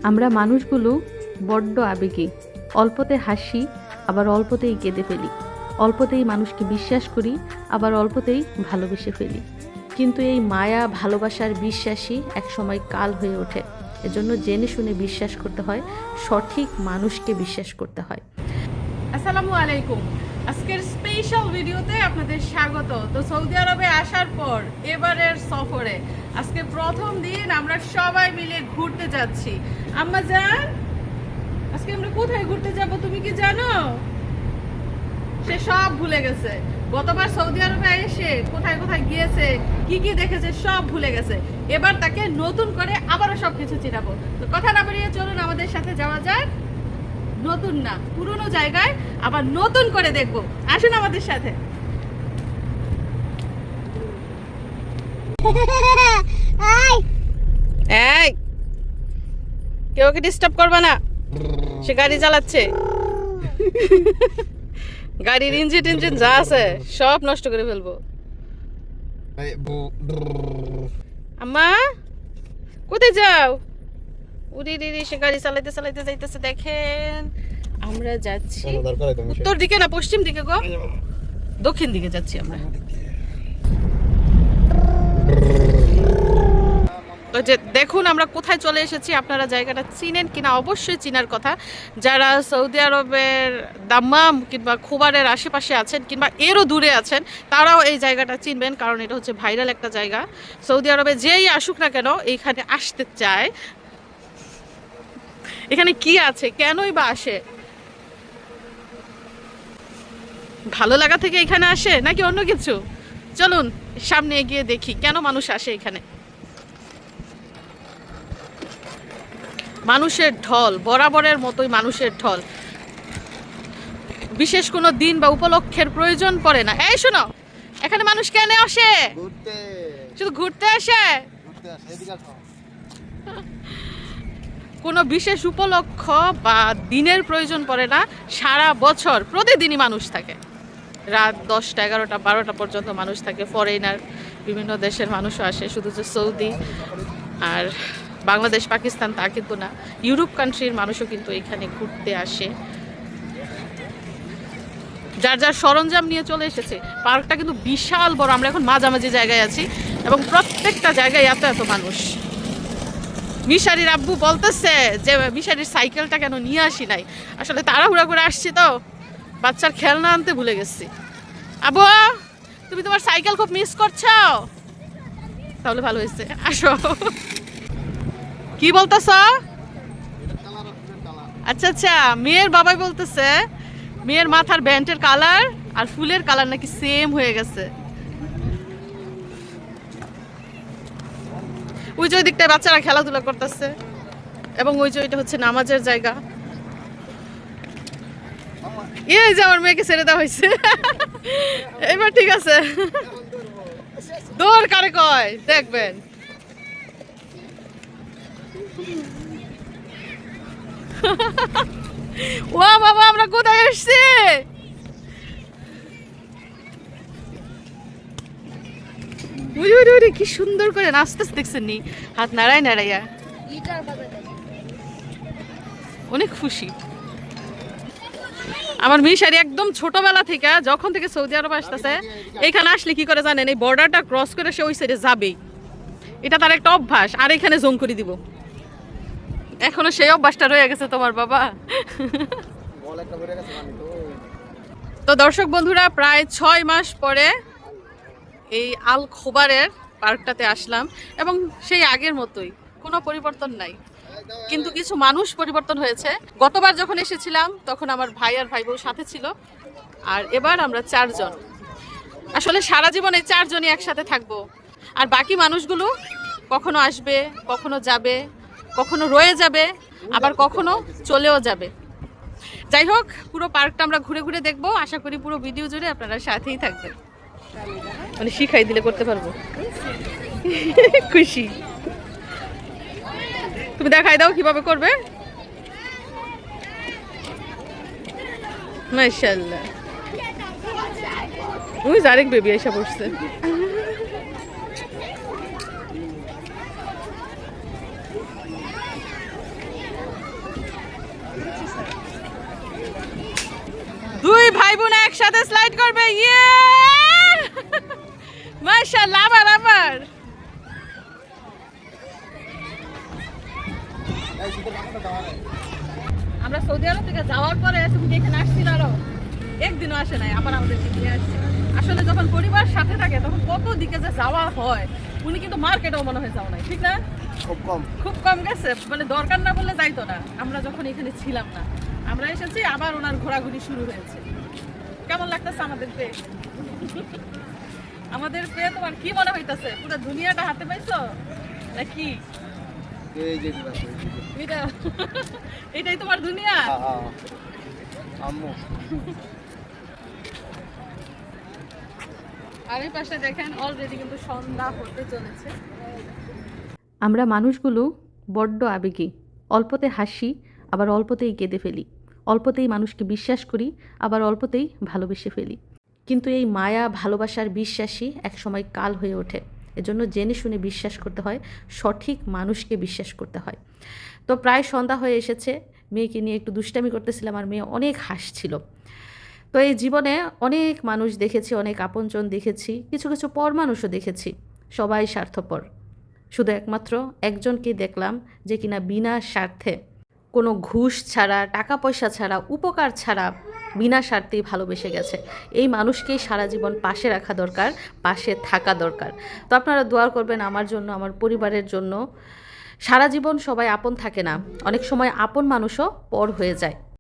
আমরা মানুষগুলো বড্ড আবেগী, অল্পতে হাসি আবার অল্পতেই কেঁদে ফেলি, অল্পতেই মানুষকে বিশ্বাস করি আবার অল্পতেই ভালোবেসে ফেলি। কিন্তু এই মায়া, ভালোবাসার বিশ্বাসই একসময় কাল হয়ে ওঠে। এজন্য জেনে শুনে বিশ্বাস করতে হয়, সঠিক মানুষকে বিশ্বাস করতে হয়। আসসালামু আলাইকুম। আজকের স্পেশাল ভিডিওতে আপনাদের স্বাগত। তো সৌদি আরবে আসার পর এবারের সফরে আজকে প্রথম দিন আমরা সবাই মিলে ঘুরতে যাচ্ছি। আম্মা জান, আজকে আমরা কোথায় ঘুরতে যাব তুমি কি জানো? সে সব ভুলে গেছে। গতবার সৌদি আরবে এসে কোথায় কোথায় গিয়েছে, কি কি দেখেছে সব ভুলে গেছে। এবার তাকে নতুন করে আবারও সবকিছু চিনাবো। তো কথা না বাড়িয়ে চলুন আমাদের সাথে যাওয়া যাক। নতুন না, পুরনো জায়গায় আবার নতুন করে দেখবো। আসুন আমাদের সাথে। এই, কেউ ওকে ডিস্টার্ব করবে না, সে গাড়ি চালাচ্ছে। গাড়ির ইঞ্জিন যা আছে সব নষ্ট করে ফেলবো। আম্মা কোথায় যাও? উড়ি দিদি, সে গাড়ি চালাইতে চালাইতে যাইতেছে। দেখেন আমরা যাচ্ছি উত্তর দিকে না পশ্চিম দিকে গো, দক্ষিণ দিকে যাচ্ছি আমরা। তো যে দেখুন আমরা কোথায় চলে এসেছি। আপনারা জায়গাটা চিনেন কিনা অবশ্যই চিনার কথা। যারা সৌদি আরবের দাম্মাম কিংবা খুবারের আশেপাশে আছেন কিংবা এরও দূরে আছেন, তারাও এই জায়গাটা চিনবেন, কারণ এটা হচ্ছে ভাইরাল একটা জায়গা। সৌদি আরবে যেই আসুক না কেন এইখানে আসতে চায়। এখানে কি আছে, কেনই বা আসে? ভালো লাগা থেকে এখানে আসে নাকি অন্য কিছু? চলুন সামনে এগিয়ে দেখি কেন মানুষ আসে এখানে। মানুষের ঢল, বরাবরের মতোই মানুষের ঢল। বিশেষ কোনো দিন বা উপলক্ষের প্রয়োজন পড়ে না। এই শোনো, এখানে মানুষ কেন আসে? শুধু ঘুরতে আসে। কোনো বিশেষ উপলক্ষ বা দিনের প্রয়োজন পড়ে না। সারা বছর প্রতিদিনই মানুষ থাকে। রাত 10টা, 11টা, 12টা পর্যন্ত মানুষ থাকে। ফরেনার বিভিন্ন দেশের মানুষও আসে, শুধু যে সৌদি আর বাংলাদেশ, পাকিস্তান তা কিন্তু না। ইউরোপ কান্ট্রির মানুষও কিন্তু এখানে ঘুরতে আসে। যার যার সরঞ্জাম নিয়ে চলে এসেছে। পার্কটা কিন্তু বিশাল বড়। আমরা এখন মাঝামাঝি জায়গায় আছি এবং প্রত্যেকটা জায়গায় এত এত মানুষ। মিশারির আব্বু বলতেছে যে মিশারির সাইকেলটা কেন নিয়ে আসি নাই। আসলে তাড়াহুড়া করে আসছি তো, বাচ্চার খেলনা আনতে ভুলে গেছি। আব্বু, তুমি তোমার সাইকেল খুব মিস করছো? তাহলে ভালো হয়েছে, আসো। কি বলতেছ? আচ্ছা আচ্ছা, মেয়ের বাবাই বলতেছে মেয়ের মাথার ব্যান্ডের কালার আর ফুলের কালার নাকি সেম হয়ে গেছে। ওই যে ওই দিকটায় বাচ্চারা খেলাধুলা করতেছে এবং ওই যে ওইটা হচ্ছে নামাজের জায়গা। এই যে আমার মেয়েকে ছেড়ে দেওয়া হয়েছে। এবার ঠিক আছে, দৌড় কারে কয় দেখবেন। ও বাবা, আমরা কোথায় এসছি? কি সুন্দর করে নাচতেছে দেখছেন নি, হাত নাড়ায় নাড়াইয়া। অনেক খুশি আমার মিশারি। একদম ছোটবেলা থেকে যখন থেকে সৌদি আরব আসতেছে, এখানে আসলে কি করে জানেন, এই বর্ডারটা ক্রস করে সে ওই সাইডে যাবেই। এটা তার একটা অভ্যাস। আর এখানে জং করে দিব। এখনো সেই অভ্যাসটা রয়ে গেছে তোমার বাবা। তো দর্শক বন্ধুরা, প্রায় 6 মাস পরে এই আল খোবারের পার্কটাতে আসলাম এবং সেই আগের মতোই, কোনো পরিবর্তন নাই। কিন্তু কিছু মানুষ পরিবর্তন হয়েছে। গতবার যখন এসেছিলাম তখন আমার ভাই আর ভাই বউ সাথে ছিল, আর এবার আমরা 4 জন। আসলে সারা জীবন এই 4 জনই একসাথে থাকবো। আর বাকি মানুষগুলো কখনো আসবে, কখনো যাবে, কখনো রয়ে যাবে, আবার কখনো চলেও যাবে। যাই হোক, পুরো পার্কটা আমরা ঘুরে ঘুরে দেখবো। আশা করি পুরো ভিডিও জুড়ে আপনারা সাথেই থাকবেন। মানে শিখাই দিলে করতে পারবো। খুশি। তুমি দেখাই দাও কিভাবে করবে। মাশাআল্লাহ। ওই আরেক বেবি এসে বসছে। ভাই বোন একসাথে স্লাইড করবে, ইয়ে মাশাআল্লাহ। আবার আমরা সৌদি আরব থেকে যাওয়ার পরে তুমি কি এখানে আসছিল? আরো একদিনও আসে নাই, আবার আমাদেরকে নিয়ে আসছে। আসলে যখন পরিবার সাথে থাকে তখন কত দিকে যে যাওয়া হয়। উনি কিন্তু মার্কেটেও মনে হয় যাও নাই, ঠিক না? খুব কম গেছে, মানে দরকার না বললে যাইতো না। আমরা যখন এখানে ছিলাম না, আমরা এসেছি, আবার ওনার ঘোরাঘুরি শুরু হয়েছে। কেমন লাগতেছে আমাদের পেয়ে? আমাদের পেয়ে তোমার কি মনে হইতাছে? পুরো দুনিয়াটা হাতে পাইছো নাকি? এটাই তোমার দুনিয়া। আর এই পাশে দেখেন অলরেডি কিন্তু সন্ধ্যা হতে চলেছে। আমরা মানুষগুলো বড্ড আবেগী, অল্পতে হাসি আবার অল্পতেই কেঁদে ফেলি, অল্পতেই মানুষকে বিশ্বাস করি আবার অল্পতেই ভালোবেসে ফেলি। কিন্তু এই মায়া, ভালোবাসার বিশ্বাসই একসময় কাল হয়ে ওঠে। এজন্য জেনে শুনে বিশ্বাস করতে হয়, সঠিক মানুষকে বিশ্বাস করতে হয়। তো প্রায় সন্ধ্যা হয়ে এসেছে, মেয়েকে নিয়ে একটু দুষ্টামি করতেছিলাম আর মেয়ে অনেক হাসছিল। তো এই জীবনে অনেক মানুষ দেখেছি, অনেক আপনজন দেখেছি, কিছু কিছু পর মানুষও দেখেছি। সবাই স্বার্থপর। শুধু একমাত্র একজনকেই দেখলাম যে কিনা বিনা স্বার্থে, কোনো ঘুষ ছাড়া, টাকা পয়সা ছাড়া, উপকার ছাড়া বিনা স্বার্থেই ভালোবেসে গেছে। এই মানুষকেই সারা জীবন পাশে রাখা দরকার, পাশে থাকা দরকার। তো আপনারা দোয়া করবেন আমার জন্য, আমার পরিবারের জন্য। সারা জীবন সবাই আপন থাকে না, অনেক সময় আপন মানুষও পর হয়ে যায়।